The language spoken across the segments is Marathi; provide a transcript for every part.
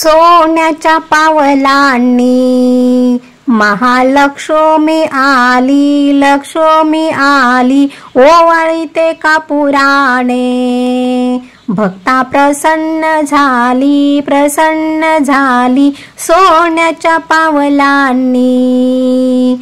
सोन्याच्या पावलांनी महालक्ष्मी आली, लक्ष्मी आली, ओवाळीते कापुराने, भक्ता प्रसन्न झाली, प्रसन्न झाली, सोन्याच्या पावलांनी.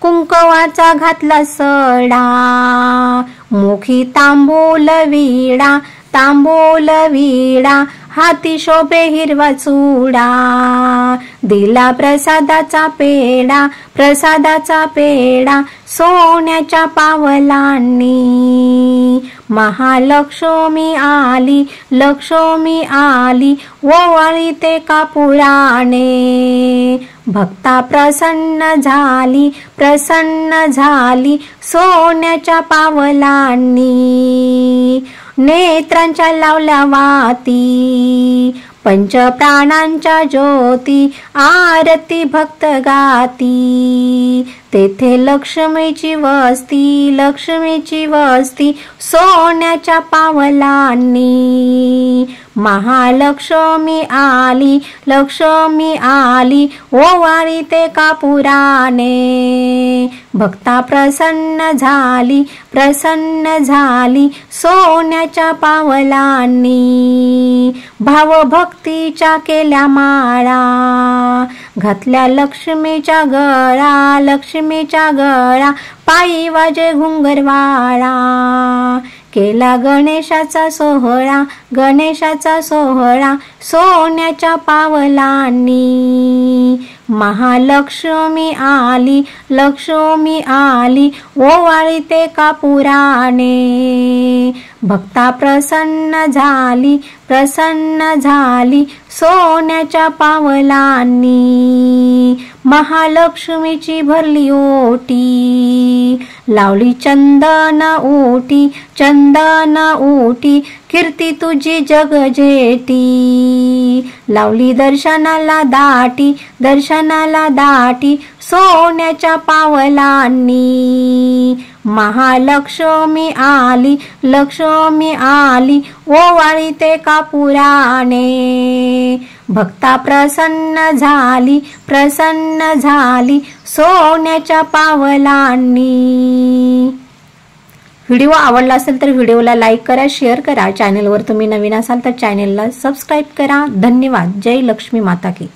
कुंकवाचा घातला सडा, मुखी तांबूल विडा, तांबूल विडा, हाती शोभे हिरवा चुडा, दिला प्रसादाचा पेडा, प्रसादाचा पेडा, सोन्याच्या पावलांनी. महालक्ष्मी आली, लक्ष्मी आली, ओवाळीते कापुराने, भक्ता प्रसन्न झाली, प्रसन्न झाली, सोन्याच्या पावलांनी. नेत्रांच्या लावल्या वाती, पंचप्राणांच्या ज्योती, आरती भक्त गाती, तेथे लक्ष्मीची वस्ती, लक्ष्मीची वस्ती, सोन्याच्या पावलांनी. महालक्ष्मी आली, लक्ष्मी आली, ओवाळीते कापुराने, भक्ता प्रसन्न झाली, प्रसन्न झाली, सोन्याच्या पावलांनी. भावभक्तीच्या केल्या माळा, घातल्या लक्ष्मीच्या गळा, लक्ष्मीच्या गळा, पायी वाजे घुंगरवाळा, केला गणेशाचा सोहळा, गणेशाचा सोहळा, सोन्याच्या पावलांनी. महालक्ष्मी आली, लक्ष्मी आली, ओवाळीते कापुराने, भक्ता प्रसन्न झाली, प्रसन्न झाली, सोन्याच्या पावलांनी. महालक्ष्मीची भरली ओटी, लावली चंदन ओटी, चंदन ओटी, कीर्ती तुझी जगजेटी, लावली दर्शनाला दाटी, दर्शनाला दाटी, सोन्याच्या पावलांनी. महालक्ष्मी आली, लक्ष्मी आली, ओवाळीते कापुराने, भक्ता प्रसन्न झाली, प्रसन्न झाली, सोन्याच्या पावलांनी. व्हिडिओ आवडला असेल तर व्हिडिओला लाईक करा, शेअर करा. चॅनलवर तुम्ही नवीन असाल तर चॅनलला सबस्क्राईब करा. धन्यवाद. जय लक्ष्मी माता की.